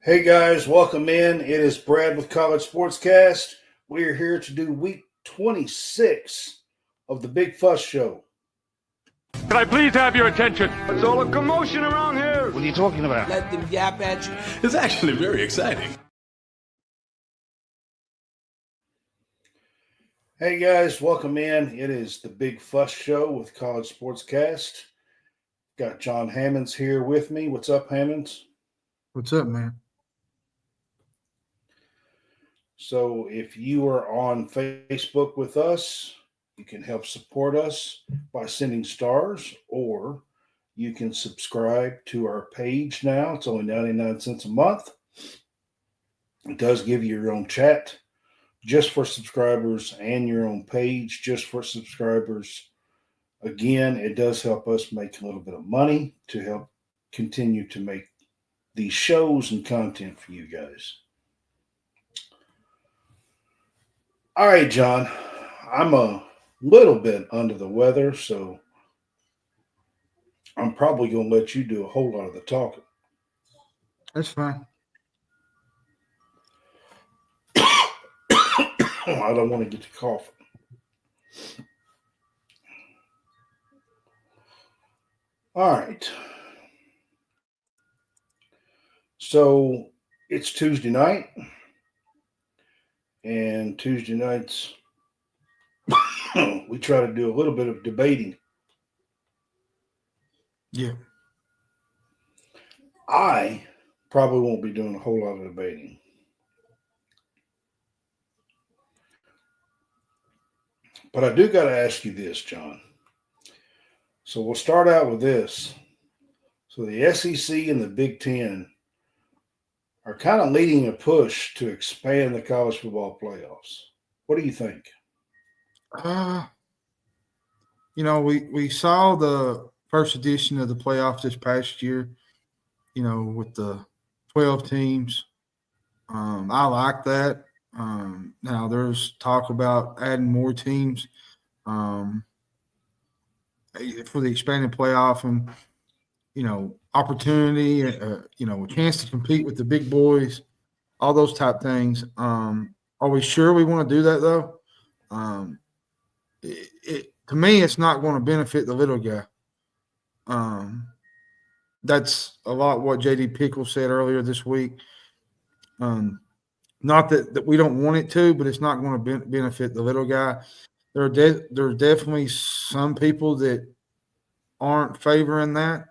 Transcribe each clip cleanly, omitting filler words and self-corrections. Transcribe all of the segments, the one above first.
Hey guys, welcome in. It is Brad with College SportsCast. We are here to do week 26 of the Big Fuss Show. Can I please have your attention? It's all a commotion around here. What are you talking about? Let them yap at you. It's actually very exciting. Hey guys, welcome in. It is the Big Fuss Show with College SportsCast. Got John Hammonds here with me. What's up, Hammonds? What's up, man? So if you are on Facebook with us, you can help support us by sending stars, or you can subscribe to our page now. It's only 99 cents a month. It does give you your own chat just for subscribers and your own page just for subscribers. Again, it does help us make a little bit of money to help continue to make these shows and content for you guys. All right, John, I'm a little bit under the weather, so I'm probably going to let you do a whole lot of the talking. That's fine. I don't want to get to coughing. All right. So it's Tuesday night. And Tuesday nights, we try to do a little bit of debating. Yeah. I probably won't be doing a whole lot of debating. But I do got to ask you this, John. So we'll start out with this. So the SEC and the Big Ten are kind of leading a push to expand the college football playoffs. What do you think? We saw the first edition of the playoffs this past year, with the 12 teams. I like that. Now there's talk about adding more teams for the expanded playoff and, opportunity, a chance to compete with the big boys, all those type things. Are we sure we want to do that, though? To me, it's not going to benefit the little guy. That's a lot what J.D. Pickle said earlier this week. Not that we don't want it to, but it's not going to benefit the little guy. There are definitely some people that aren't favoring that.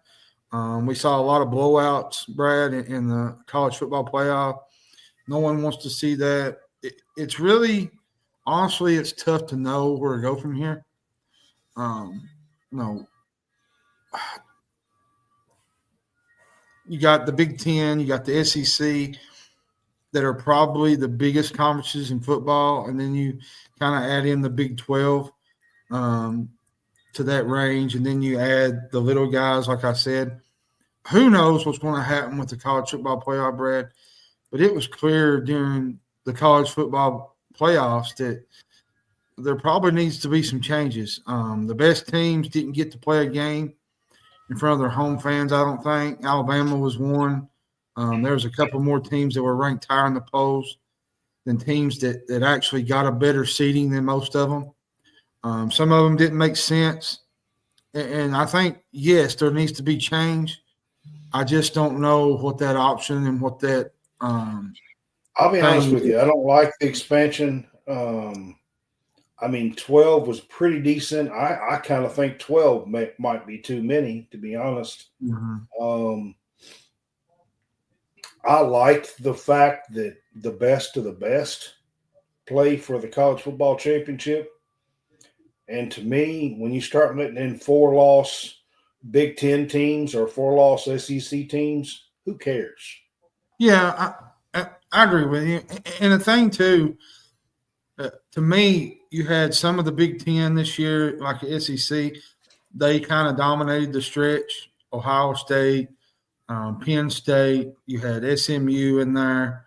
We saw a lot of blowouts, Brad, in the college football playoff. No one wants to see that. It's really, honestly, it's tough to know where to go from here. You got the Big Ten, you got the SEC that are probably the biggest conferences in football, and then you kind of add in the Big 12 to that range, and then you add the little guys, like I said. Who knows what's going to happen with the college football playoff, Brad? But it was clear during the college football playoffs that there probably needs to be some changes. The best teams didn't get to play a game in front of their home fans, I don't think. Alabama was one. There was a couple more teams that were ranked higher in the polls than teams that actually got a better seeding than most of them. Some of them didn't make sense. And I think, yes, there needs to be change. I just don't know what that option and what that I'll be honest with you. I don't like the expansion. 12 was pretty decent. I kind of think 12 might be too many, to be honest. Mm-hmm. I like the fact that the best of the best play for the college football championship. And to me, when you start letting in 4-loss Big Ten teams or 4-loss SEC teams, who cares? Yeah, I agree with you. And the thing, too, to me, you had some of the Big Ten this year, like the SEC, they kind of dominated the stretch. Ohio State, Penn State, you had SMU in there.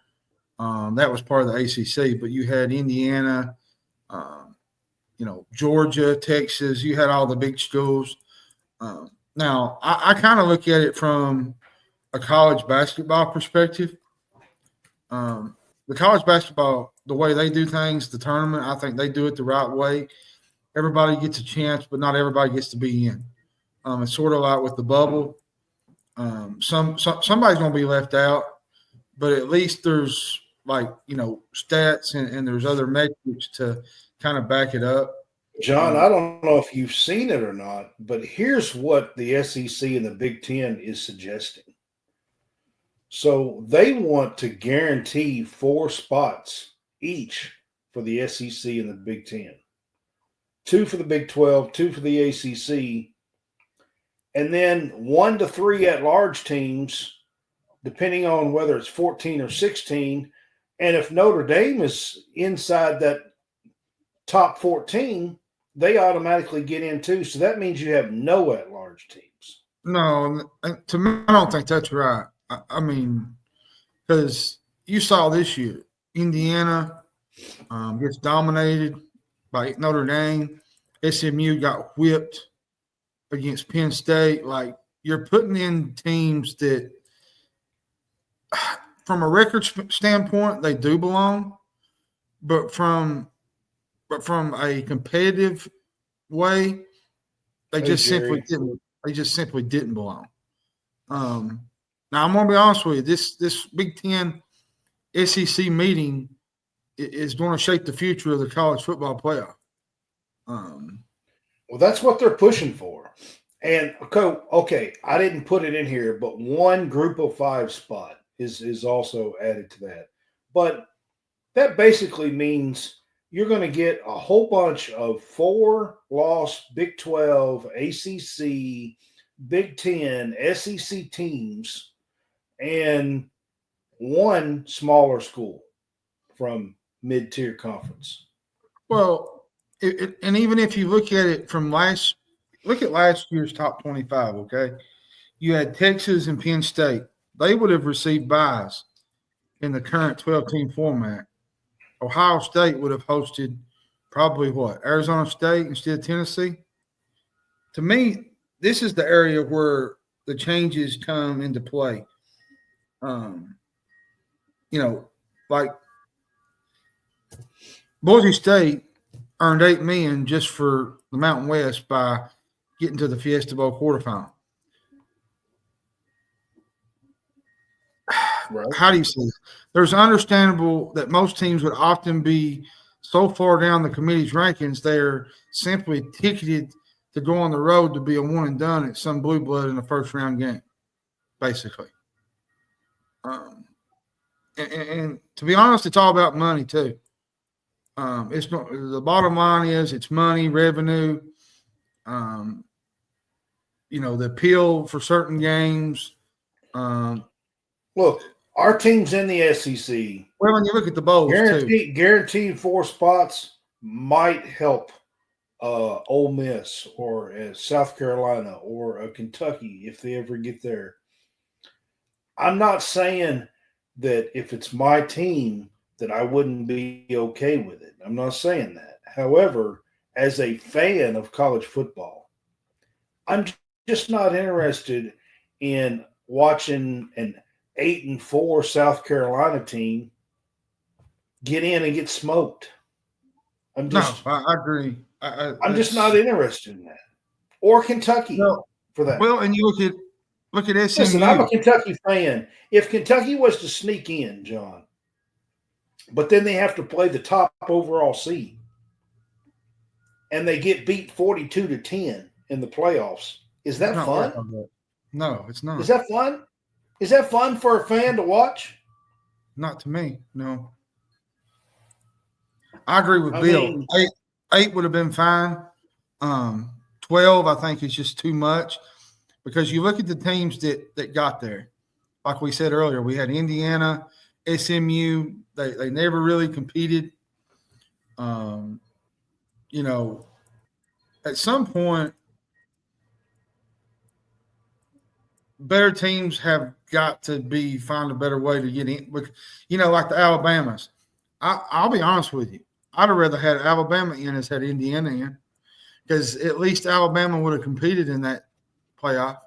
That was part of the ACC, but you had Indiana, Georgia, Texas. You had all the big schools. Now, I kind of look at it from a college basketball perspective. The college basketball, the way they do things, the tournament, I think they do it the right way. Everybody gets a chance, but not everybody gets to be in. It's sort of like with the bubble. Somebody's going to be left out, but at least there's stats and there's other metrics to kind of back it up. John, I don't know if you've seen it or not, but here's what the SEC and the Big Ten is suggesting. So they want to guarantee 4 spots each for the SEC and the Big Ten. 2 for the Big 12, 2 for the ACC, and then 1 to 3 at-large teams, depending on whether it's 14 or 16. And if Notre Dame is inside that top 14, they automatically get in too. So that means you have no at-large teams. No, to me, I don't think that's right. I mean, because you saw this year, Indiana gets dominated by Notre Dame. SMU got whipped against Penn State. Like, you're putting in teams that, from a record standpoint, they do belong, but from a competitive way, they just simply didn't. They just simply didn't belong. Now, I'm going to be honest with you. This Big Ten SEC meeting is going to shape the future of the college football playoff. Well, that's what they're pushing for. And, okay, I didn't put it in here, but 1 group of 5 spot is also added to that. But that basically means you're going to get a whole bunch of 4-loss Big 12, ACC, Big 10, SEC teams, and 1 smaller school from mid-tier conference. Well, and even if you look at it from last year's top 25, okay, you had Texas and Penn State. They would have received byes in the current 12-team format. Ohio State would have hosted probably Arizona State instead of Tennessee. To me, this is the area where the changes come into play. Like Boise State earned $8 million just for the Mountain West by getting to the Fiesta Bowl quarterfinal. Right. How do you say this? There's understandable that most teams would often be so far down the committee's rankings, they're simply ticketed to go on the road to be a one and done at some blue blood in a first round game, basically. And to be honest, it's all about money too. It's not, the bottom line is it's money, revenue, the appeal for certain games. Look, our team's in the SEC. Well, when you look at the bowls, guaranteed 4 spots might help Ole Miss or South Carolina or Kentucky if they ever get there. I'm not saying that if it's my team that I wouldn't be okay with it. I'm not saying that. However, as a fan of college football, I'm just not interested in watching an 8-4 South Carolina team get in and get smoked. I agree. I'm just not interested in that. Or Kentucky for that. Well, and you look at SMU. Listen, I'm a Kentucky fan. If Kentucky was to sneak in, John, but then they have to play the top overall seed, and they get beat 42-10 in the playoffs, is that fun? No, it's not. Is that fun? Is that fun for a fan to watch? Not to me, no. I agree with Bill. 8 would have been fine. 12, I think, is just too much because you look at the teams that got there. Like we said earlier, we had Indiana, SMU. They never really competed. At some point, better teams have got to find a better way to get in. Like the Alabamas. I'll be honest with you. I'd have rather had Alabama in as had Indiana in because at least Alabama would have competed in that playoff.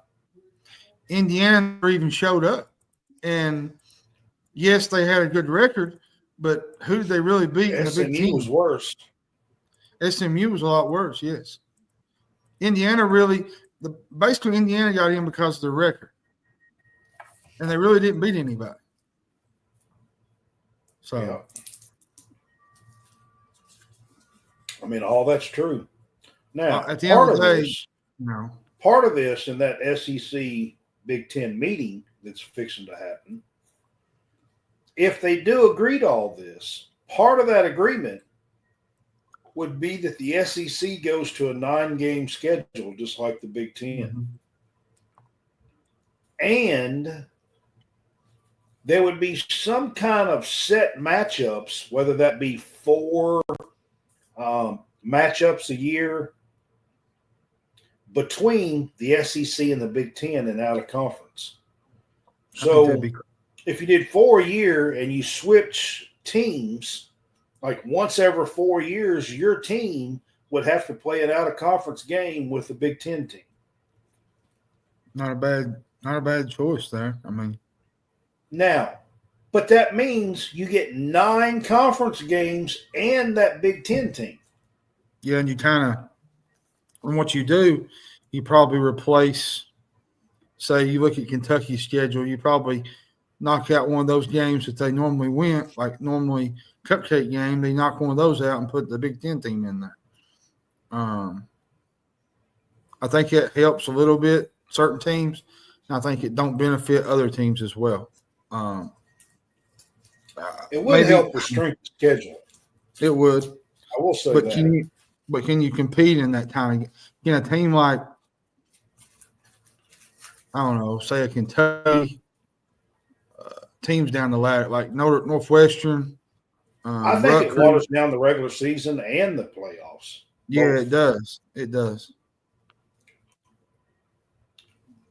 Indiana never even showed up. And, yes, they had a good record, but who did they really beat in the Big SMU Ten? was worse. SMU was a lot worse, yes. Indiana basically Indiana got in because of their record. And they really didn't beat anybody. So, Yeah. I mean, all that's true. Now, at the end of the day, part of this in that SEC Big Ten meeting that's fixing to happen, if they do agree to all this, part of that agreement would be that the SEC goes to a 9-game schedule, just like the Big Ten. Mm-hmm. And there would be some kind of set matchups, whether that be 4 matchups a year between the SEC and the Big Ten and out of conference. So if you did 4 a year and you switch teams, like once every 4 years, your team would have to play an out of conference game with the Big Ten team. Not a bad choice there. I mean, now, but that means you get 9 conference games and that Big Ten team. Yeah, and you and what you do, you probably replace, say you look at Kentucky's schedule, you probably knock out one of those games that they normally win, like normally cupcake game, they knock one of those out and put the Big Ten team in there. I think it helps a little bit, certain teams, and I think it don't benefit other teams as well. It would help the strength of schedule. It would. I will say that. Can you compete in that kind of – can a team like, I don't know, say a Kentucky, teams down the ladder, like Northwestern. I think it waters down the regular season and the playoffs. Yeah, both. It does. It does.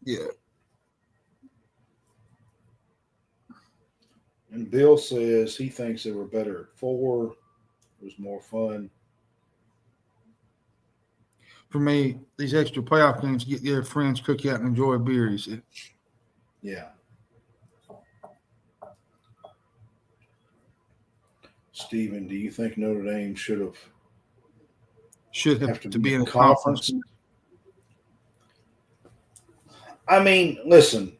Yeah. And Bill says he thinks they were better at 4. It was more fun. For me, these extra playoff games, get your friends, cook out, and enjoy a beer, you see. Yeah. Stephen, do you think Notre Dame should have to be in a conference? I mean, listen,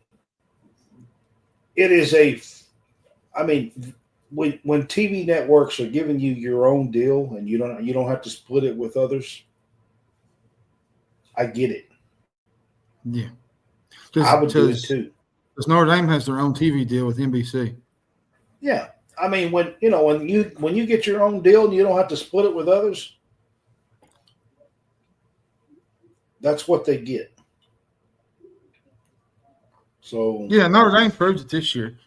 it is when TV networks are giving you your own deal and you don't have to split it with others, I get it. Yeah. I would do it too. Because Notre Dame has their own TV deal with NBC. Yeah. I mean, when you get your own deal and you don't have to split it with others, that's what they get. So yeah, Notre Dame proved it this year.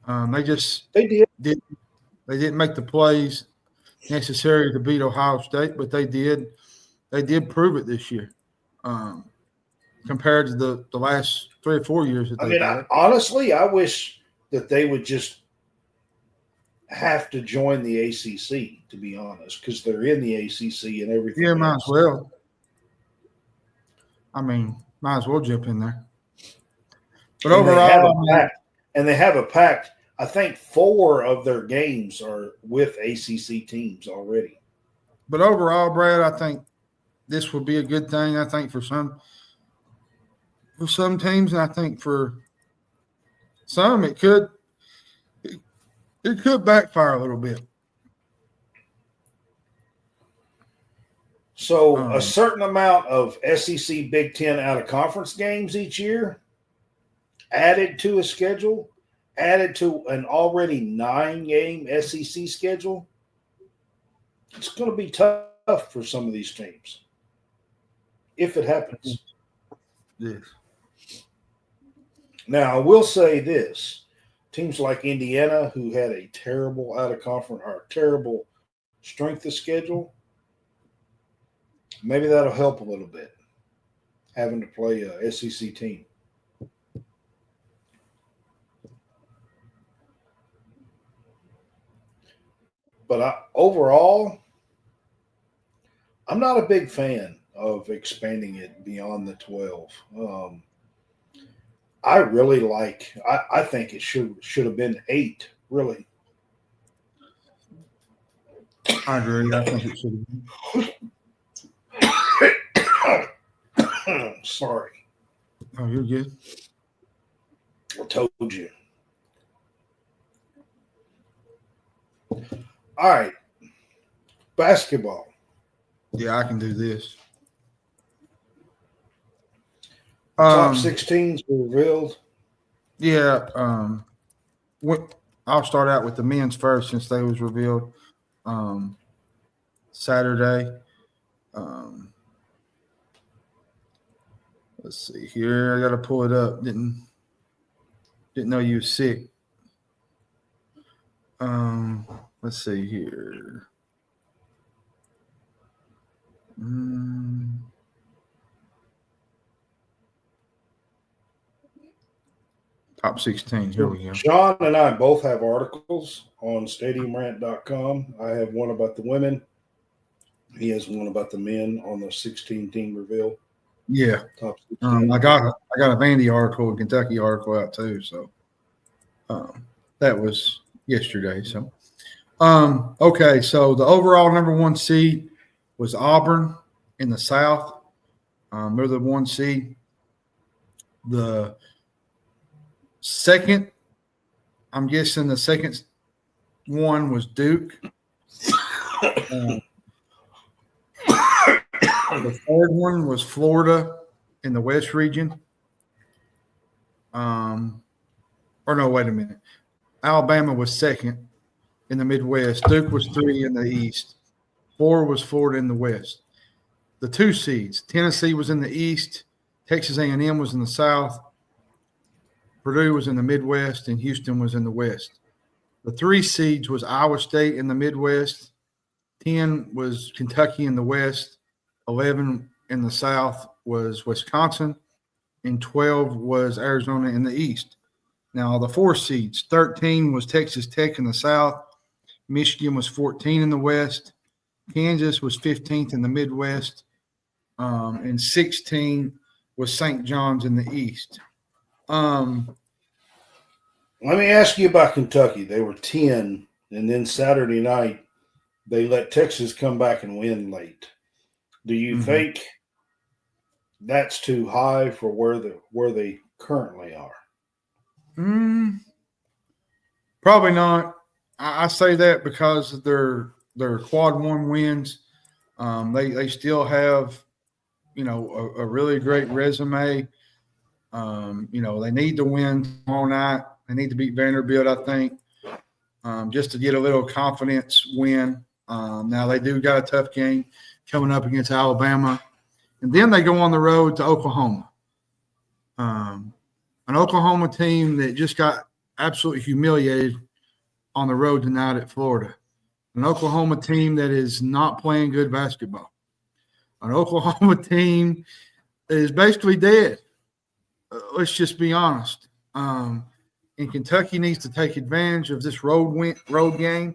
They didn't make the plays necessary to beat Ohio State, but they did prove it this year. Compared to the last 3 or 4 years that they had. Honestly, I wish that they would just have to join the ACC, to be honest, because they're in the ACC and everything. Yeah, might as well. I mean, might as well jump in there. But overall, they have a pact. I think 4 of their games are with ACC teams already. But overall, Brad, I think this would be a good thing. I think for some teams, and I think for some, it could backfire a little bit. So a certain amount of SEC Big Ten out of conference games each year added to a schedule, added to an already 9-game SEC schedule, it's going to be tough for some of these teams if it happens. Yes. Now, I will say this. Teams like Indiana, who had a terrible out-of-conference or terrible strength of schedule, maybe that'll help a little bit, having to play a SEC team. But overall, I'm not a big fan of expanding it beyond the 12. I really like. I think it should have been 8. Really. I agree. I think it should have been. Sorry, Oh, you're good. I told you. All right, basketball. Yeah, I can do this. Top 16s were revealed. Yeah. I'll start out with the men's first since they was revealed Saturday. Let's see here. I got to pull it up. Didn't know you were sick. Let's see here. Top 16. Here we go. Sean and I both have articles on stadiumrant.com. I have one about the women. He has one about the men on the 16-team reveal. Yeah. Top 16. I got a Vandy article, a Kentucky article out too. So that was yesterday. So okay. So the overall number 1 seed was Auburn in the South. They're the 1 seed. The second, I'm guessing the second one was Duke. The third one was Florida in the West region. Or no, wait a minute. Alabama was second in the Midwest. Duke was 3 in the East. 4 was Florida in the West. The 2 seeds, Tennessee was in the East. Texas A&M was in the South. Purdue was in the Midwest, and Houston was in the West. The 3 seeds was Iowa State in the Midwest. 10 was Kentucky in the West. 11 in the South was Wisconsin, and 12 was Arizona in the East. Now, the 4 seeds, 13 was Texas Tech in the South. Michigan was 14 in the West. Kansas was 15th in the Midwest. And 16 was St. John's in the East. Let me ask you about Kentucky. They were 10, and then Saturday night they let Texas come back and win late. Do you think that's too high for where they currently are? Probably not. I say that because of their quad 1 wins. They still have, a really great resume. They need to win tomorrow night. They need to beat Vanderbilt, I think, just to get a little confidence win. Now they do got a tough game coming up against Alabama, and then they go on the road to Oklahoma. An Oklahoma team that just got absolutely humiliated on the road tonight at Florida. An Oklahoma team that is not playing good basketball. An Oklahoma team that is basically dead. Let's just be honest. And Kentucky needs to take advantage of this road game,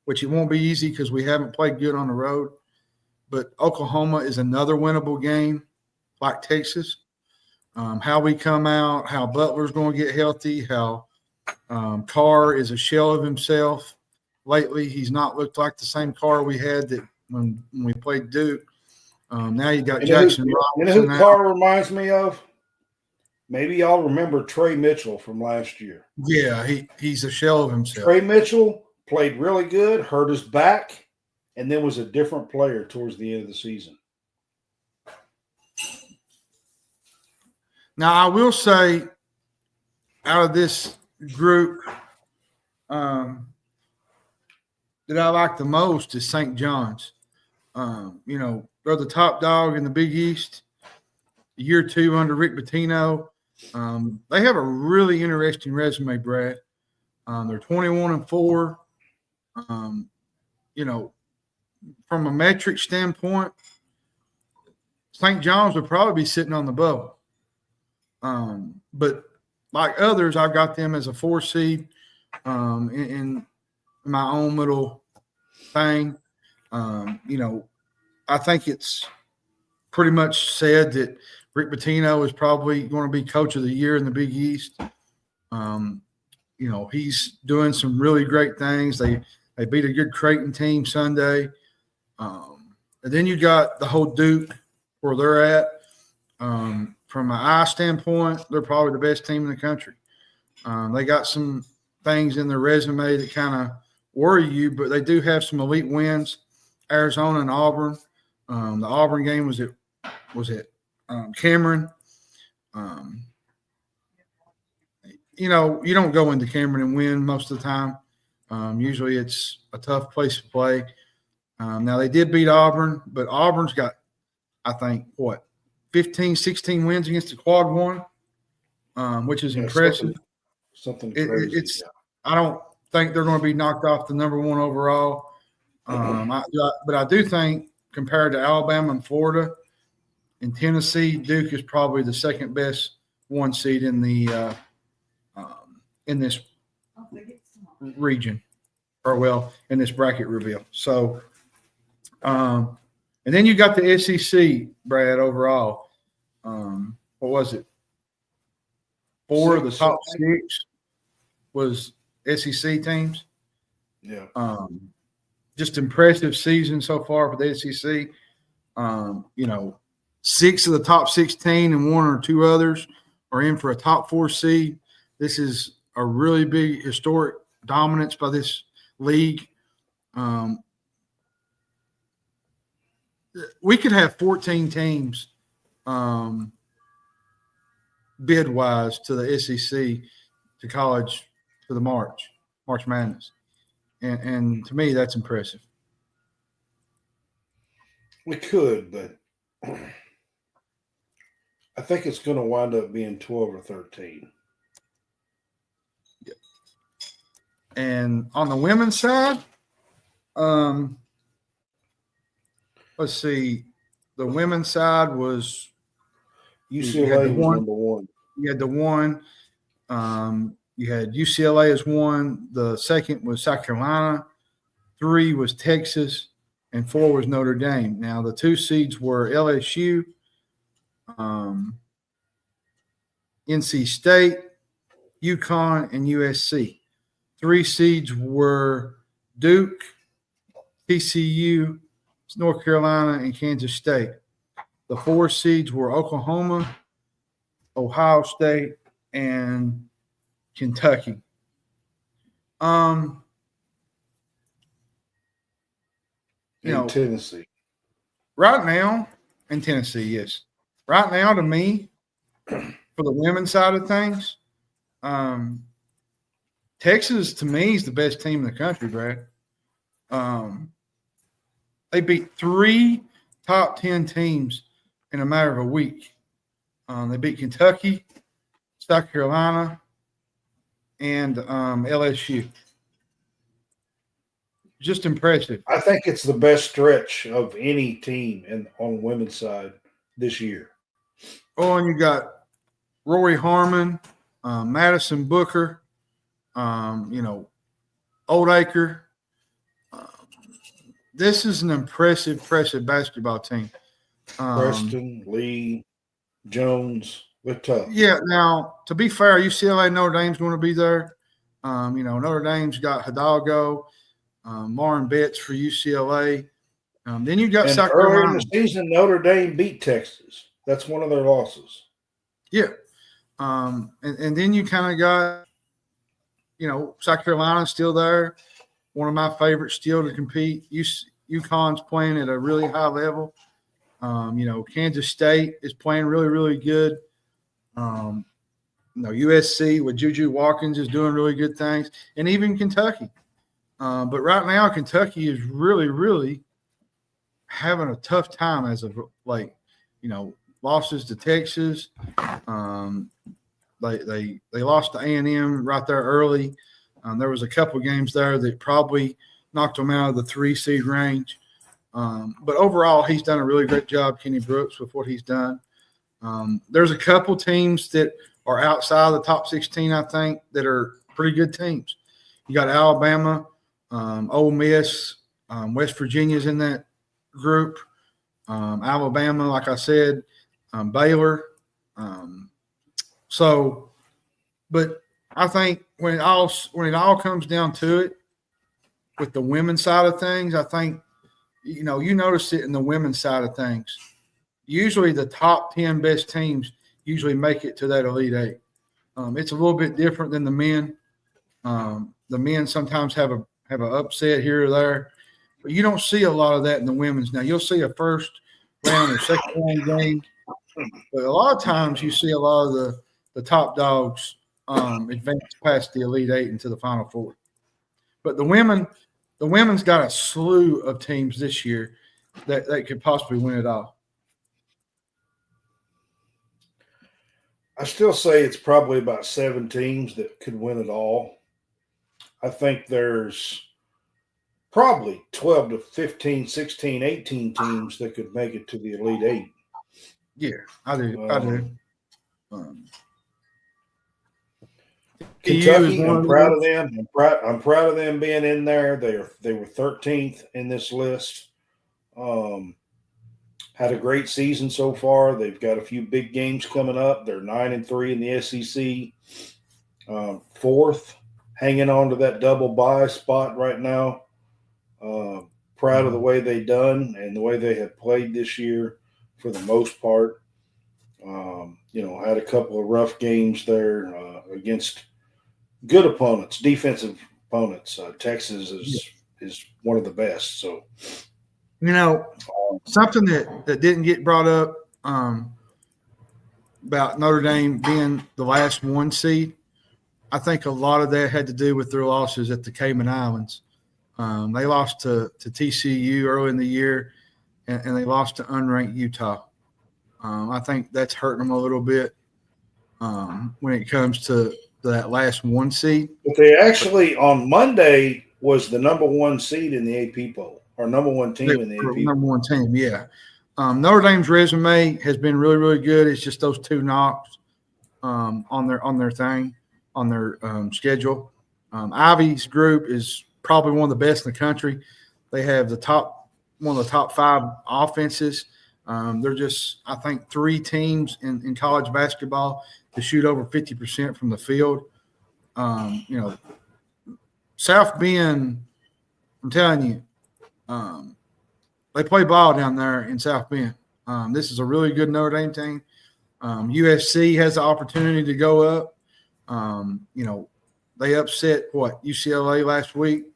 which it won't be easy because we haven't played good on the road. But Oklahoma is another winnable game, like Texas. How we come out, how Butler's going to get healthy, how Carr is a shell of himself. Lately, he's not looked like the same Carr we had that when we played Duke. Now you got Jackson Robinson. You know who Carr reminds me of? Maybe y'all remember Trey Mitchell from last year. Yeah, he's a shell of himself. Trey Mitchell played really good, hurt his back, and then was a different player towards the end of the season. Now, I will say, out of this group, that I like the most is St. John's. They're the top dog in the Big East. Year 2 under Rick Pitino. They have a really interesting resume, Brad. They're 21-4. From a metric standpoint, St. John's would probably be sitting on the bubble. But like others, I've got them as a 4 seed in my own little thing. I think it's pretty much said that Rick Pitino is probably going to be coach of the year in the Big East. He's doing some really great things. They beat a good Creighton team Sunday. And then you got the whole Duke where they're at. From an eye standpoint, they're probably the best team in the country. They got some things in their resume that kind of worry you, but they do have some elite wins. Arizona and Auburn. The Auburn game was at Cameron. You don't go into Cameron and win most of the time. Usually it's a tough place to play. Now they did beat Auburn, but Auburn's got, I think, 15, 16 wins against the quad one, which is impressive. Something crazy. I don't think they're going to be knocked off the number one overall. But I do think compared to Alabama and Florida and Tennessee, Duke is probably the second best one seed in the in this region, in this bracket reveal. So, and then you got the SEC, Brad, overall. What was it? 4 of the top 6 was SEC teams. Yeah. Just impressive season so far for the SEC. 6 of the top 16 and 1 or 2 others are in for a top 4 seed. This is a really big historic dominance by this league. We could have 14 teams bid-wise to the SEC, to college, to the March Madness. And to me, that's impressive. We could, but I think it's going to wind up being 12 or 13. Yeah. And on the women's side, let's see. The women's side was UCLA was number 1. You had the 1. You had UCLA as 1. The second was South Carolina. 3 was Texas. And 4 was Notre Dame. Now, the 2 seeds were LSU, NC State, UConn, and USC. 3 seeds were Duke, TCU, North Carolina, and Kansas State. The 4 seeds were Oklahoma, Ohio State, and Kentucky. Tennessee. Right now, in Tennessee, yes. Right now, to me, for the women's side of things, Texas, to me, is the best team in the country, Brad. They beat 3 top 10 teams in a matter of a week. They beat Kentucky, South Carolina, and LSU. Just impressive. I think it's the best stretch of any team on the women's side this year. Oh, and you got Rory Harmon, Madison Booker, Oldacre. This is an impressive basketball team. Preston, Lee, Jones, they're tough. Yeah, now, to be fair, UCLA, Notre Dame's going to be there. Notre Dame's got Hidalgo, Martin Betts for UCLA. Then you got South Carolina. Carolina. Earlier in the season, Notre Dame beat Texas. That's one of their losses. Yeah. And then you kind of got, South Carolina's still there. One of my favorites still to compete. UConn's playing at a really high level. Kansas State is playing really, really good. USC with Juju Watkins is doing really good things, and even Kentucky. But right now, Kentucky is really, really having a tough time as of late. Losses to Texas. They lost to A&M right there early. There was a couple games there that probably knocked them out of the 3 seed range. But overall, he's done a really great job, Kenny Brooks, with what he's done. There's a couple teams that are outside the top 16, I think, that are pretty good teams. You got Alabama, Ole Miss, West Virginia's in that group. Alabama, like I said, Baylor. But I think when it all comes down to it, with the women's side of things, I think you notice it in the women's side of things. Usually, the top 10 best teams usually make it to that Elite Eight. It's a little bit different than the men. The men sometimes have an upset here or there, but you don't see a lot of that in the women's. Now you'll see a first round or second round game, but a lot of times you see a lot of the top dogs advance past the Elite Eight into the Final Four. But the women's got a slew of teams this year that could possibly win it all. I still say it's probably about 7 teams that could win it all. I think there's probably 12 to 15, 16, 18 teams that could make it to the Elite Eight. Yeah, I do. Kentucky, I'm proud of them. I'm proud of them being in there. They were 13th in this list. Had a great season so far. They've got a few big games coming up. They're 9-3 in the SEC. 4th, hanging on to that double bye spot right now. Proud of the way they done and the way they have played this year for the most part. Had a couple of rough games there against good opponents, defensive opponents. Texas is one of the best. So, something that didn't get brought up about Notre Dame being the last 1 seed, I think a lot of that had to do with their losses at the Cayman Islands. They lost to TCU early in the year, and they lost to unranked Utah. I think that's hurting them a little bit when it comes to that last 1 seed. But they actually, on Monday, was the number 1 seed in the AP poll, or number 1 team in the AP poll. Number 1 team, yeah. Notre Dame's resume has been really, really good. It's just those 2 knocks on their schedule. Ivy's group is probably one of the best in the country. They have one of the top 5 offenses. They're just, I think, 3 teams in college basketball to shoot over 50% from the field. South Bend, I'm telling you, they play ball down there in South Bend. This is a really good Notre Dame team. USC has the opportunity to go up. They upset UCLA last week.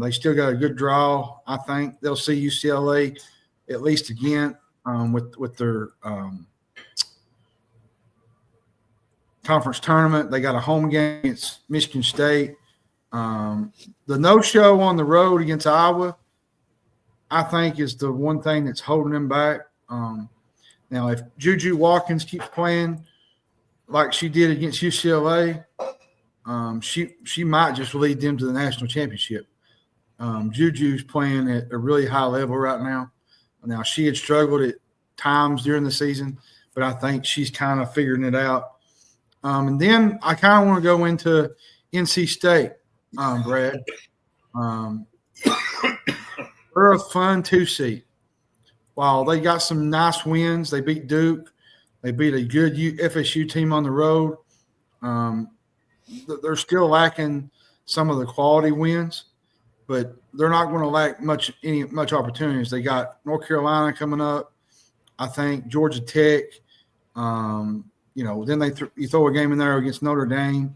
They still got a good draw. I think they'll see UCLA at least again with their conference tournament. They got a home game against Michigan State. The no-show on the road against Iowa, I think, is the one thing that's holding them back. Now, if Juju Watkins keeps playing like she did against UCLA, she might just lead them to the national championship. Juju's playing at a really high level right now. Now, she had struggled at times during the season, but I think she's kind of figuring it out. And then I kind of want to go into NC State, Brad. They're a fun 2 seed. While they got some nice wins, they beat Duke. They beat a good FSU team on the road. They're still lacking some of the quality wins, but they're not going to lack much opportunities. They got North Carolina coming up, I think, Georgia Tech. Then you throw a game in there against Notre Dame.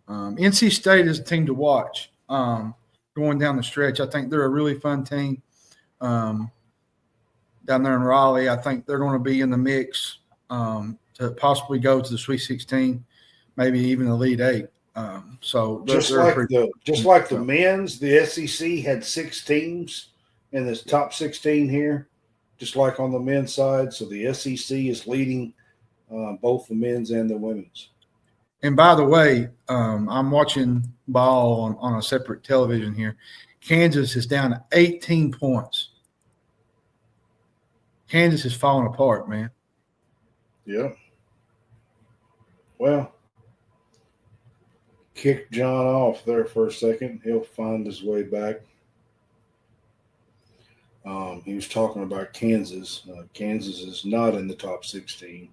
NC State is a team to watch going down the stretch. I think they're a really fun team down there in Raleigh. I think they're going to be in the mix to possibly go to the Sweet 16, maybe even the Elite Eight. Just like the men's, the SEC had 6 teams in this top 16 here, just like on the men's side. So the SEC is leading both the men's and the women's. And by the way, I'm watching ball on a separate television here. Kansas is down to 18 points. Kansas is falling apart, man. Yeah. Well, kick John off there for a second. He'll find his way back. He was talking about Kansas. Kansas is not in the top 16.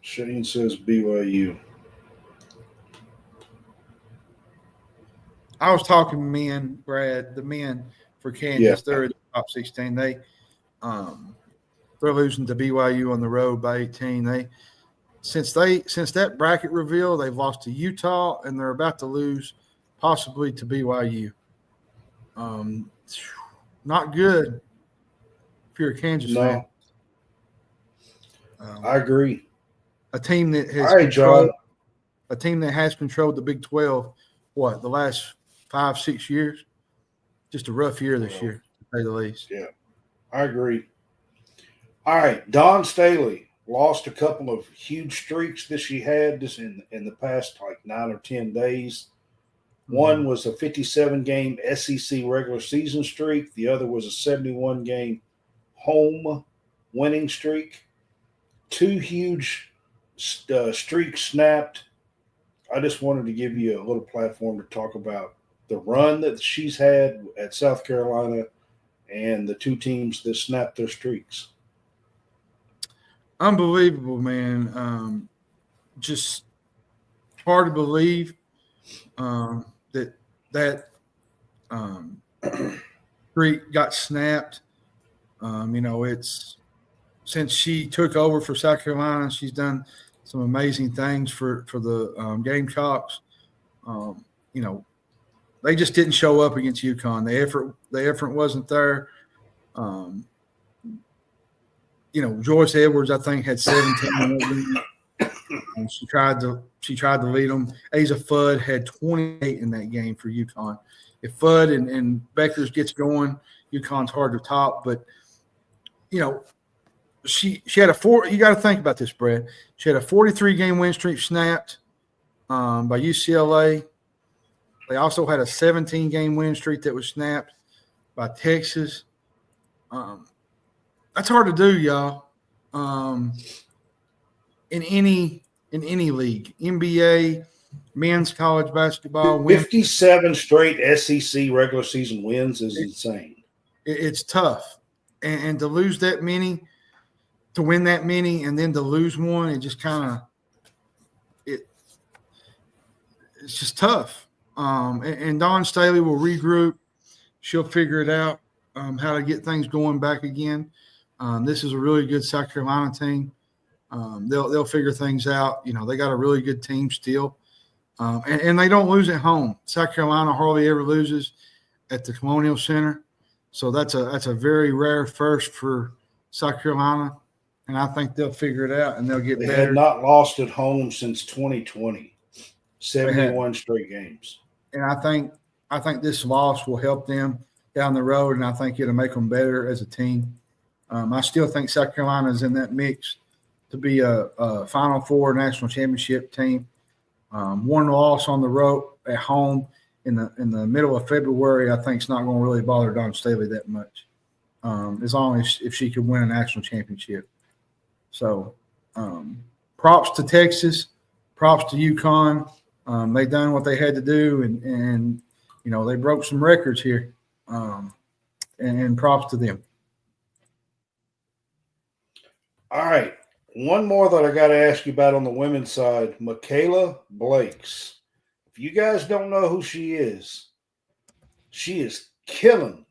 Shane says BYU. I was talking men, Brad, the men for Kansas. Yeah. They're in the top 16. They're losing to BYU on the road by 18. Since that bracket reveal, they've lost to Utah, and they're about to lose possibly to BYU. Not good if you're a Kansas fan. I agree. A team that has All right, John. a team that has controlled the Big 12, the last 5-6 years? Just a rough year this year, to say the least. Yeah, I agree. All right, Dawn Staley lost a couple of huge streaks that she had just in the past 9 or 10 days. One was a 57-game SEC regular season streak. The other was a 71-game home winning streak. 2 huge streaks snapped. I just wanted to give you a little platform to talk about the run that she's had at South Carolina and the 2 teams that snapped their streaks. Unbelievable, man. Just hard to believe that streak got snapped. It's since she took over for South Carolina, she's done some amazing things for the Gamecocks. They just didn't show up against UConn. The effort wasn't there. Joyce Edwards, I think, had 17. And she tried to lead them. Asa Fudd had 28 in that game for UConn. If Fudd and Beckers gets going, UConn's hard to top. But she had you got to think about this, Brett. She had a 43-game win streak snapped by UCLA. They also had a 17-game win streak that was snapped by Texas. That's hard to do, y'all. In any league, NBA, men's college basketball, 57 straight SEC regular season wins is insane. It's tough, and to lose that many, to win that many, and then to lose one, it just it's just tough. And Dawn Staley will regroup. She'll figure it out how to get things going back again. This is a really good South Carolina team. They'll figure things out. They got a really good team still, and they don't lose at home. South Carolina hardly ever loses at the Colonial Center, so that's a very rare first for South Carolina, and I think they'll figure it out and they'll get better. They had not lost at home since 2020, 71 straight games. And I think this loss will help them down the road, and I think it'll make them better as a team. I still think South Carolina is in that mix to be a Final Four national championship team. One loss on the road at home in the middle of February, I think, is not going to really bother Dawn Staley that much, as long as if she could win a national championship. So, props to Texas, props to UConn. They done what they had to do, and they broke some records here, and props to them. All right. One more that I got to ask you about on the women's side, Mikayla Blakes. If you guys don't know who she is killing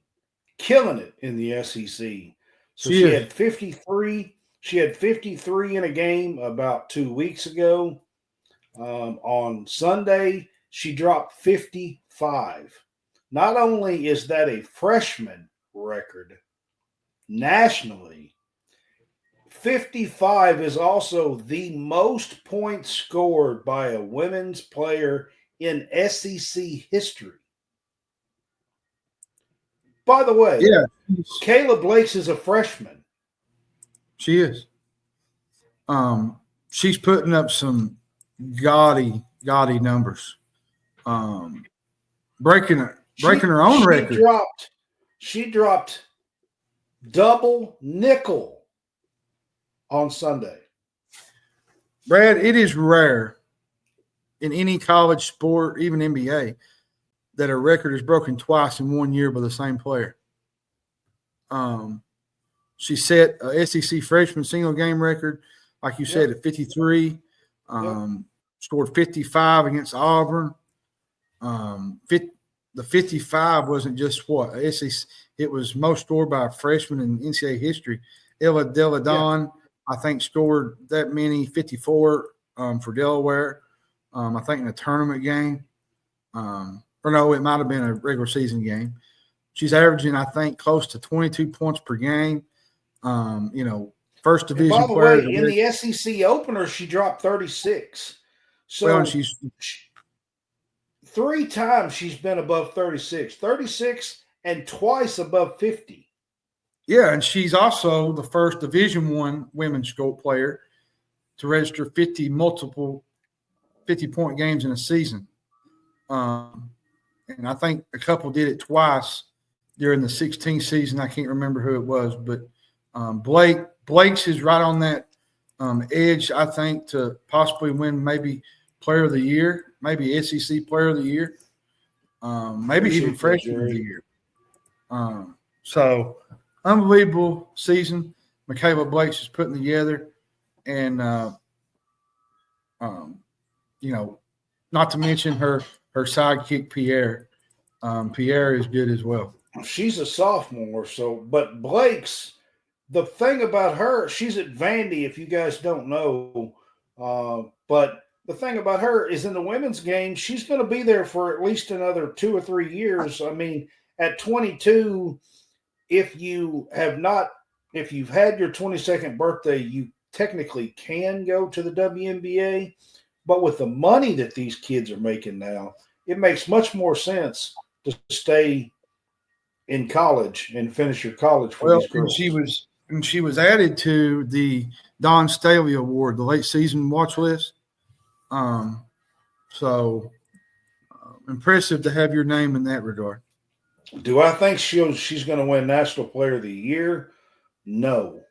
it in the SEC. So she had 53. She had 53 in a game about 2 weeks ago. On Sunday, she dropped 55. Not only is that a freshman record nationally, 55 is also the most points scored by a women's player in SEC history. By the way, Mikayla Blakes is a freshman. She is. She's putting up some gaudy numbers. Breaking her own record. She dropped double nickel on Sunday. Brad, it is rare in any college sport, even NBA, that a record is broken twice in 1 year by the same player. She set a SEC freshman single game record, like you said, at 53. Scored 55 against Auburn. The 55 wasn't just what SEC; it was most scored by a freshman in NCAA history. Ella Deladon, I think, scored that many, 54 for Delaware. I think in a tournament game, or no, it might have been a regular season game. She's averaging, I think, close to 22 points per game. First division and by the player. way, in the SEC opener, she dropped 36. So well, she's 3 times she's been above 36, and twice above 50. Yeah, and she's also the first Division I women's scope player to register 50 50-point games in a season. And I think a couple did it twice during the 16 season. I can't remember who it was, but Blakes is right on that edge, I think, to possibly win maybe Player of the Year, maybe SEC Player of the Year, maybe even Freshman of the Year. So unbelievable season Mikayla Blakes is putting together, and not to mention her sidekick Pierre. Pierre is good as well. She's a sophomore, but Blakes, the thing about her, she's at Vandy, if you guys don't know, but the thing about her is in the women's game, she's going to be there for at least another 2 or 3 years. I mean, at 22, if you've had your 22nd birthday, you technically can go to the WNBA. But with the money that these kids are making now, it makes much more sense to stay in college and finish your college for these girls. She was added to the Don Staley Award, the late season watch list. Impressive to have your name in that regard. Do I think she's going to win National Player of the Year? No,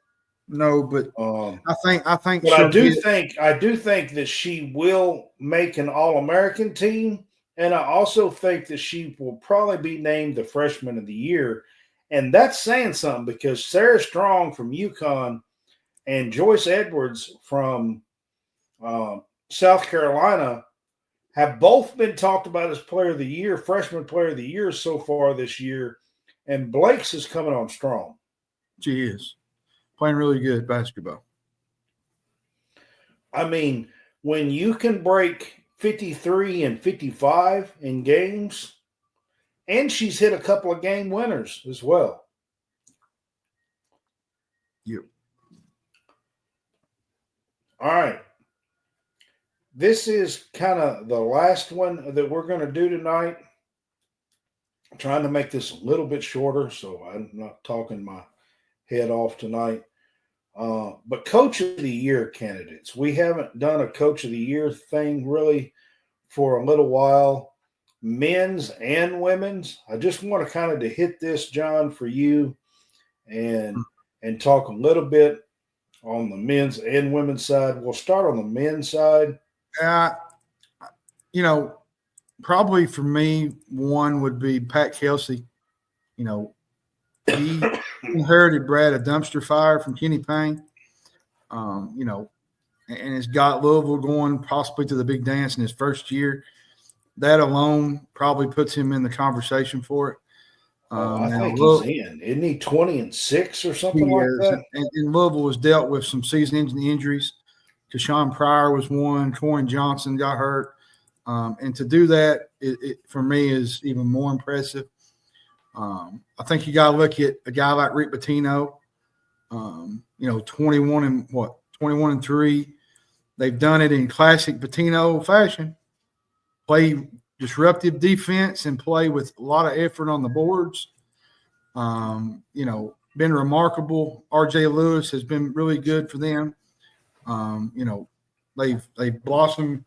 but I think. But I do think that she will make an All-American team, and I also think that she will probably be named the Freshman of the Year, and that's saying something because Sarah Strong from UConn and Joyce Edwards from South Carolina have both been talked about as Player of the Year, Freshman Player of the Year so far this year, and Blakes is coming on strong. She is playing really good basketball. I mean, when you can break 53 and 55 in games, and she's hit a couple of game winners as well. Yep. All right. This is kind of the last one that we're going to do tonight. I'm trying to make this a little bit shorter, so I'm not talking my head off tonight. But Coach of the Year candidates. We haven't done a Coach of the Year thing really for a little while, men's and women's. I just want to kind of to hit this, John, for you and talk a little bit on the men's and women's side. We'll start on the men's side. Probably for me, one would be Pat Kelsey. He inherited Brad a dumpster fire from Kenny Payne, and has got Louisville going possibly to the big dance in his first year. That alone probably puts him in the conversation for it. I think he's in. Isn't he 20-6 or something like that? And Louisville was dealt with some season-ending injuries. Kashawn Pryor was one. Corin Johnson got hurt. And to do that, it for me is even more impressive. I think you got to look at a guy like Rick Pitino, 21-3. They've done it in classic Pitino fashion. Play disruptive defense and play with a lot of effort on the boards. Been remarkable. R.J. Lewis has been really good for them. They've blossomed.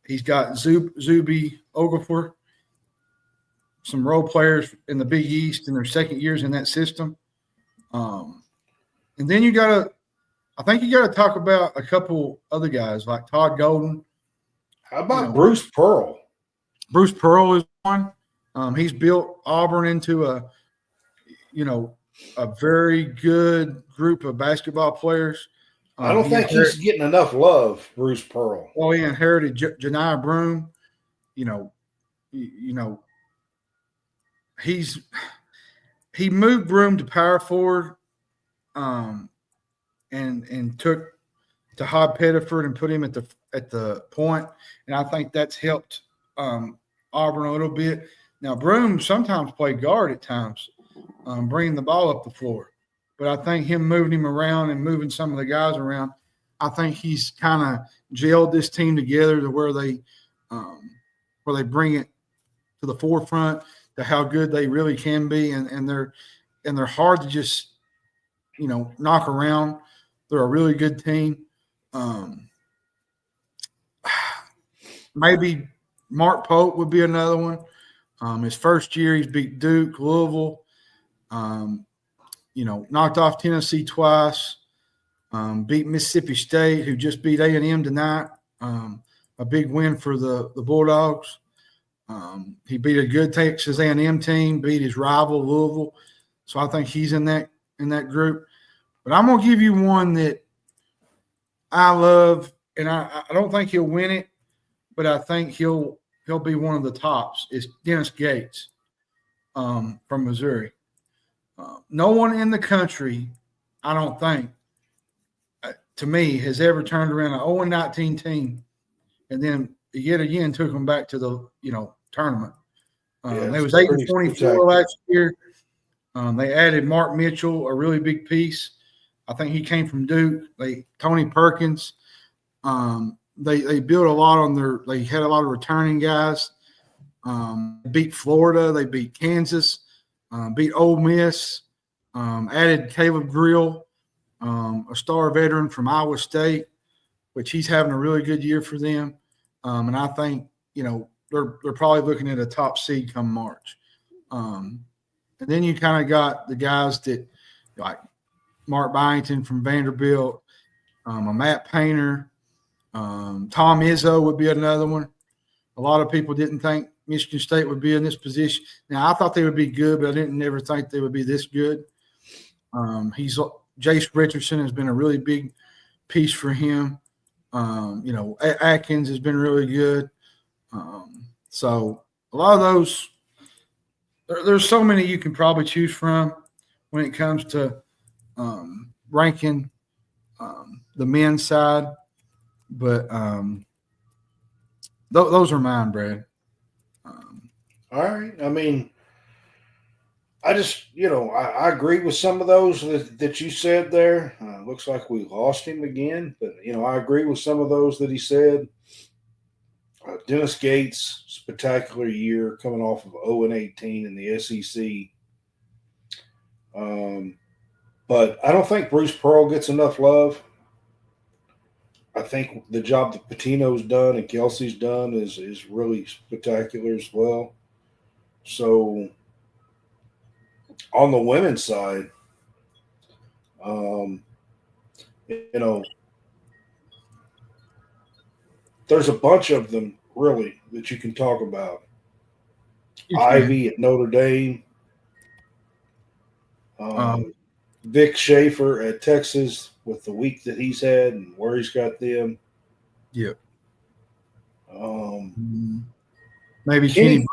He's got Zuby Okafor, some role players in the Big East in their second years in that system. And then I think you got to talk about a couple other guys like Todd Golden. How about Bruce Pearl? Bruce Pearl is one. He's built Auburn into a very good group of basketball players. I don't think he's getting enough love, Bruce Pearl. Well, he inherited Janiah Broome. He moved Broome to power forward, and took Tahad Pettiford and put him at the point, and I think that's helped Auburn a little bit. Now Broome sometimes played guard at times, bringing the ball up the floor, but I think him moving him around and moving some of the guys around, I think he's kind of gelled this team together to where they bring it to the forefront to how good they really can be, and they're hard to just knock around. They're a really good team. Maybe Mark Pope would be another one. His first year, he's beat Duke, Louisville, knocked off Tennessee twice, beat Mississippi State, who just beat A&M tonight. A big win for the Bulldogs. He beat a good Texas A&M team, beat his rival Louisville. So I think he's in that group. But I'm going to give you one that I love, and I don't think he'll win it, but I think he'll be one of the tops. Is Dennis Gates from Missouri. No one in the country, I don't think, to me, has ever turned around an 0-19 team and then yet again took them back to the tournament. They was 8-24 last year. They added Mark Mitchell, a really big piece. I think he came from Duke. Tony Perkins. They built a lot on they had a lot of returning guys. Beat Florida. They beat Kansas. Beat Ole Miss. Added Caleb Grill, a star veteran from Iowa State, which he's having a really good year for them. And I think, they're probably looking at a top seed come March. And then you kind of got the guys that like Mark Byington from Vanderbilt, a Matt Painter, Tom Izzo would be another one. A lot of people didn't think Michigan State would be in this position. Now, I thought they would be good, but I didn't never think they would be this good. Jace Richardson has been a really big piece for him. Atkins has been really good. So a lot of those, there's so many you can probably choose from when it comes to ranking the men's side. But those are mine, Brad. All right. I mean, I just, I agree with some of those that you said there. Looks like we lost him again, but, I agree with some of those that he said. Dennis Gates, spectacular year coming off of 0-18 in the SEC. But I don't think Bruce Pearl gets enough love. I think the job that Patino's done and Kelsey's done is really spectacular as well. So on the women's side, there's a bunch of them really that you can talk about. Ivy at Notre Dame, Vic Schaefer at Texas with the week that he's had and where he's got them. Yep. Maybe Kenny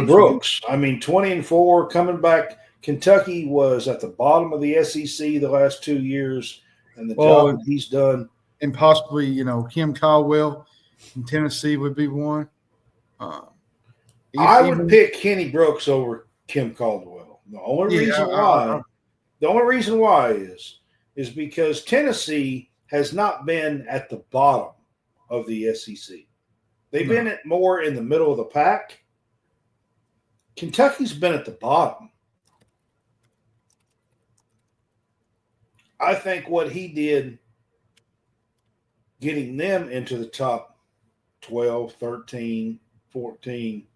Brooks. I mean, 20-4 coming back. Kentucky was at the bottom of the SEC the last 2 years, and the job that he's done. And possibly, Kim Caldwell in Tennessee would be one. I would pick Kenny Brooks over Kim Caldwell. The only reason why is because Tennessee has not been at the bottom of the SEC. They've been more in the middle of the pack. Kentucky's been at the bottom. I think what he did getting them into the top 12, 13, 14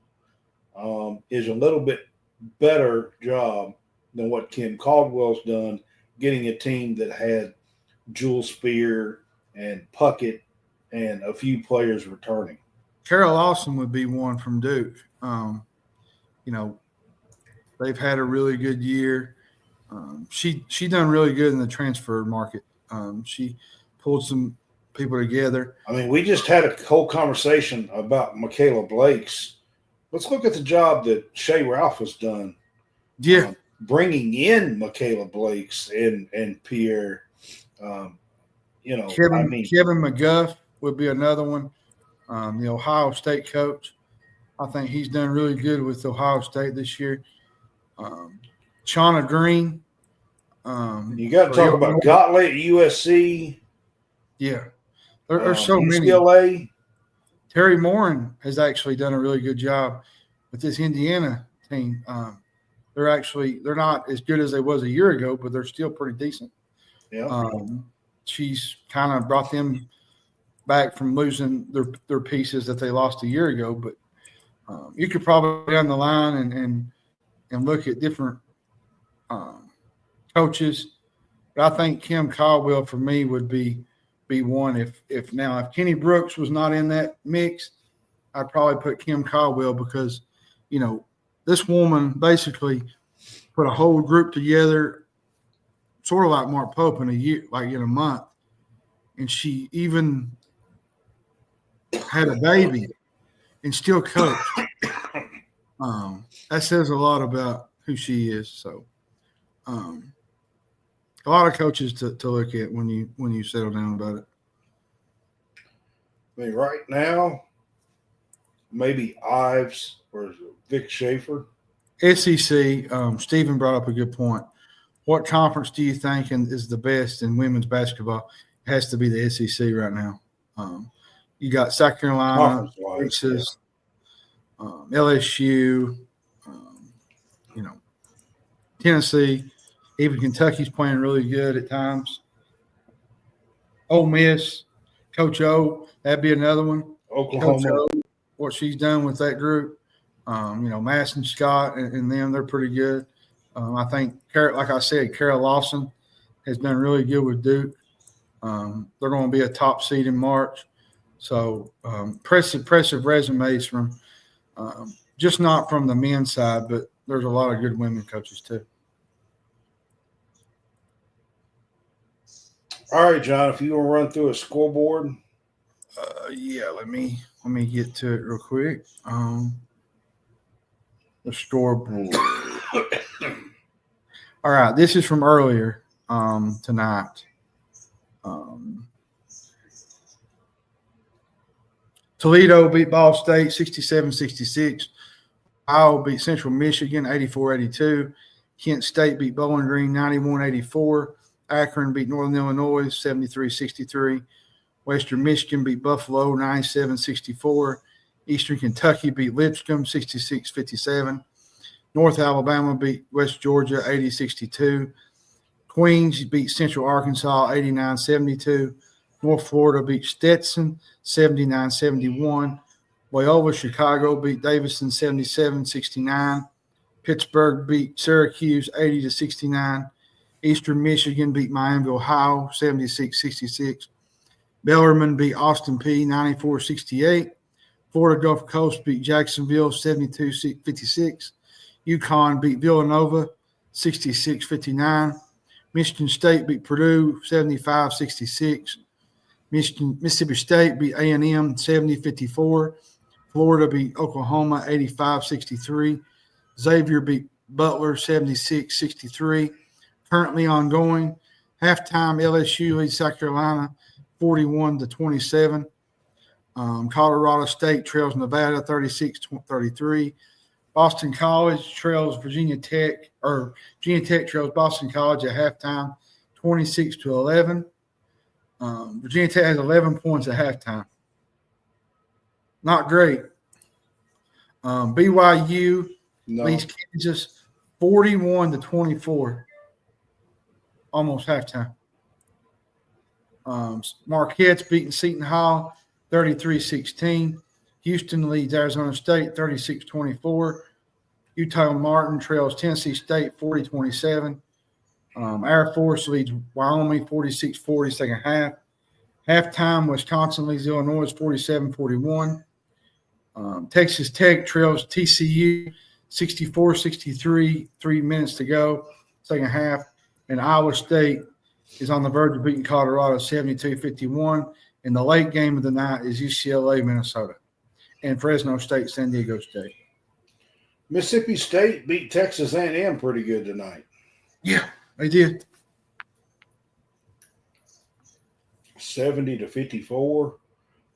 is a little bit better job than what Kim Caldwell's done, getting a team that had Jewel Spear and Puckett and a few players returning. Carol Lawson would be one from Duke. They've had a really good year. She done really good in the transfer market. She pulled some people together. I mean, we just had a whole conversation about Mikayla Blakes. Let's look at the job that Shea Ralph has done. Yeah. Bringing in Mikayla Blakes and Pierre. Kevin McGuff would be another one. The Ohio State coach. I think he's done really good with Ohio State this year. Shauna Green. You got to talk about Gottlieb at USC. Yeah. There's so many. UCLA. Terry Morin has actually done a really good job with this Indiana team. They're not as good as they was a year ago, but they're still pretty decent. Yeah. She's kind of brought them back from losing their pieces that they lost a year ago. But you could probably go down the line and look at different coaches. But I think Kim Caldwell for me would be one. If Kenny Brooks was not in that mix, I'd probably put Kim Caldwell because, this woman basically put a whole group together, sort of like Mark Pope in a year, like in a month. And she even had a baby and still coached. That says a lot about who she is. So a lot of coaches to look at when you settle down about it. I mean, right now, maybe Ives or Vic Schaefer. SEC, Stephen brought up a good point. What conference do you think is the best in women's basketball? It has to be the SEC right now. You got South Carolina, Texas, LSU, Tennessee. Even Kentucky's playing really good at times. Ole Miss, Coach O, that'd be another one. Oklahoma. Coach O, what she's done with that group. Madison Scott and them, they're pretty good. I think, like I said, Carol Lawson has done really good with Duke. They're going to be a top seed in March. So impressive resumes from just not from the men's side, but there's a lot of good women coaches too. All right, John, if you want to run through a scoreboard. Yeah, let me get to it real quick. The scoreboard. All right, this is from earlier tonight. Toledo beat Ball State 67-66. Iowa beat Central Michigan 84-82. Kent State beat Bowling Green 91-84. Akron beat Northern Illinois 73-63. Western Michigan beat Buffalo 97-64. Eastern Kentucky beat Lipscomb 66-57. North Alabama beat West Georgia 80-62. Queens beat Central Arkansas 89-72. North Florida beat Stetson 79-71. Loyola Chicago beat Davidson 77-69. Pittsburgh beat Syracuse 80-69. Eastern Michigan beat Miami, Ohio 76-66. Bellarmine beat Austin Peay 94-68. Florida Gulf Coast beat Jacksonville 72-56. UConn beat Villanova 66-59. Michigan State beat Purdue 75-66. Mississippi State beat A&M 70-54. Florida beat Oklahoma 85-63. Xavier beat Butler 76-63. Currently ongoing. Halftime, LSU leads South Carolina 41-27. Colorado State trails Nevada 36-33. Boston College trails Virginia Tech trails Boston College at halftime 26-11. Virginia Tech has 11 points at halftime. Not great. BYU leads Kansas 41-24. Almost halftime. Marquette's beating Seton Hall 33-16. Houston leads Arizona State 36-24. Utah Martin trails Tennessee State 40-27. Air Force leads Wyoming 46-40 second half. Halftime, Wisconsin leads Illinois 47-41. Texas Tech trails TCU 64-63, 3 minutes to go, second half. And Iowa State is on the verge of beating Colorado 72-51. And the late game of the night is UCLA, Minnesota, and Fresno State, San Diego State. Mississippi State beat Texas A&M pretty good tonight. Yeah, they did. 70-54.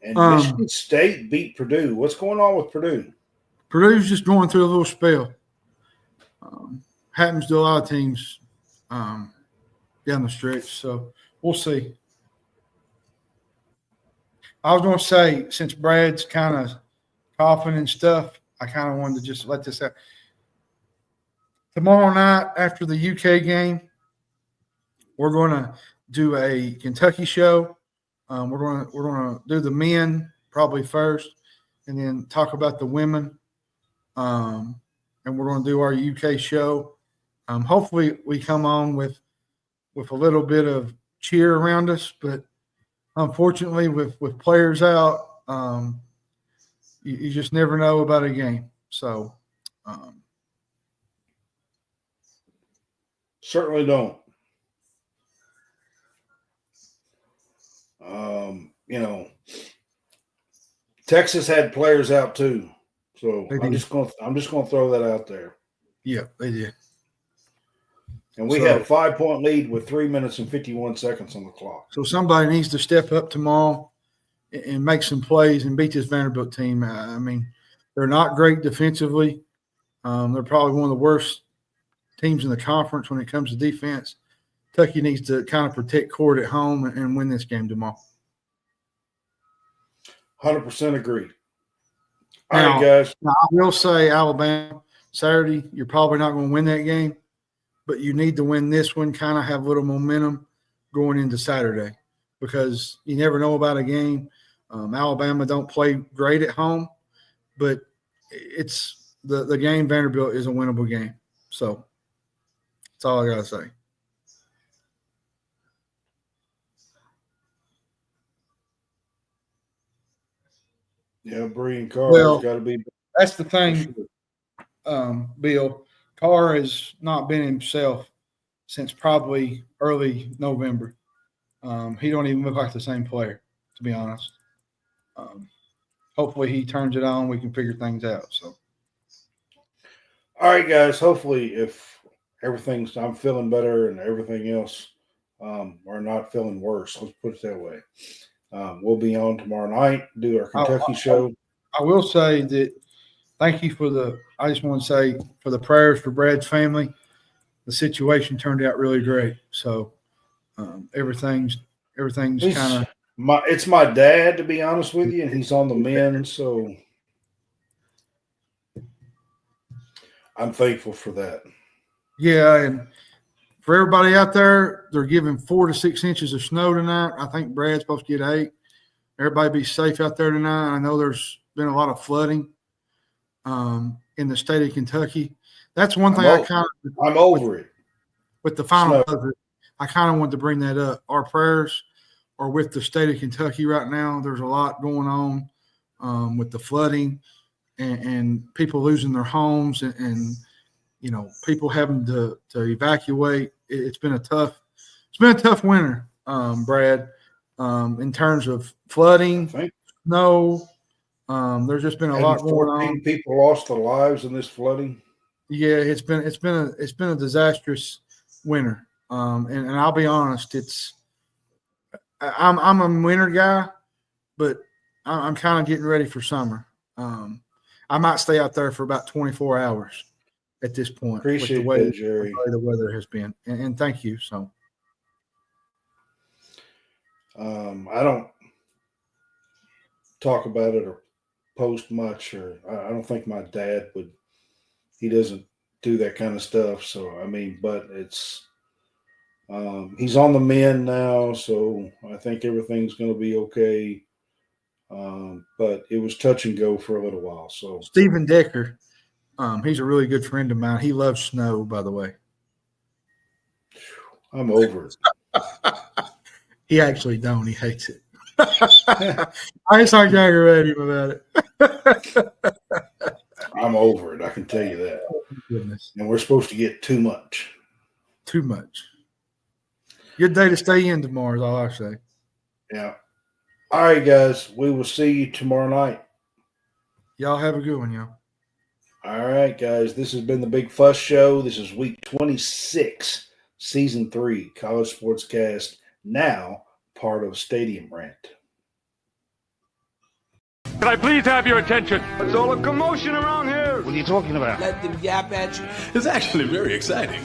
And Michigan State beat Purdue. What's going on with Purdue? Purdue's just going through a little spell. Happens to a lot of teams down the stretch, so we'll see. I was going to say, since Brad's kind of coughing and stuff, I kind of wanted to just let this out. Tomorrow night after the UK game, we're going to do a Kentucky show. We're going to do the men probably first, and then talk about the women. And we're going to do our UK show. Hopefully, we come on with a little bit of cheer around us, but unfortunately, with players out, you just never know about a game. So, certainly don't. Texas had players out too, so I'm just going to throw that out there. Yeah, they did. And we had a 5-point lead with 3 minutes and 51 seconds on the clock. So somebody needs to step up tomorrow and make some plays and beat this Vanderbilt team. I mean, they're not great defensively. They're probably one of the worst teams in the conference when it comes to defense. Kentucky needs to kind of protect court at home and win this game tomorrow. 100% agree. All right, guys. Now, I will say Alabama, Saturday, you're probably not going to win that game, but you need to win this one, kind of have a little momentum going into Saturday because you never know about a game. Alabama don't play great at home, but it's the game Vanderbilt is a winnable game. So that's all I got to say. Yeah, Bree and Carr's got to be. That's the thing, Bill. Carr has not been himself since probably early November. He don't even look like the same player, to be honest. Hopefully he turns it on. We can figure things out. So, all right, guys. Hopefully, if I'm feeling better and everything else, are not feeling worse. Let's put it that way. We'll be on tomorrow night, do our Kentucky show. I will say that thank you I just want to say for the prayers for Brad's family. The situation turned out really great. So everything's kind of – it's my dad, to be honest with you, and he's on the mend. So I'm thankful for that. Yeah, and for everybody out there, they're giving 4 to 6 inches of snow tonight. I think Brad's supposed to get 8. Everybody be safe out there tonight. I know there's been a lot of flooding in the state of Kentucky. That's one thing I'm over it. With the final buzzer, I kind of wanted to bring that up. Our prayers are with the state of Kentucky right now. There's a lot going on with the flooding and people losing their homes and people having to evacuate. It's been a tough winter, Brad, in terms of flooding, snow. There's just been a lot going on. People lost their lives in this flooding. Yeah, it's been a disastrous winter. And I'll be honest, I'm a winter guy, but I'm kind of getting ready for summer. I might stay out there for about 24 hours at this point. Appreciate with the way that, Jerry. The weather has been, and thank you. So, I don't talk about it or post much, or I don't think my dad would. He doesn't do that kind of stuff. So but it's he's on the mend now, so I think everything's going to be okay. But it was touch and go for a little while. So Stephen Decker He's a really good friend of mine. He loves snow, by the way. I'm over it. He actually don't. He hates it. I just aren't aggravating him about it. I'm over it. I can tell you that. Goodness. And we're supposed to get too much. Too much. Good day to stay in tomorrow is all I say. Yeah. All right, guys. We will see you tomorrow night. Y'all have a good one, y'all. All right, guys. This has been the Big Fuss Show. This is week 26, season 3, College SportsCast, now part of Stadium Rant. Can I please have your attention? What's all the commotion around here? It's actually very exciting.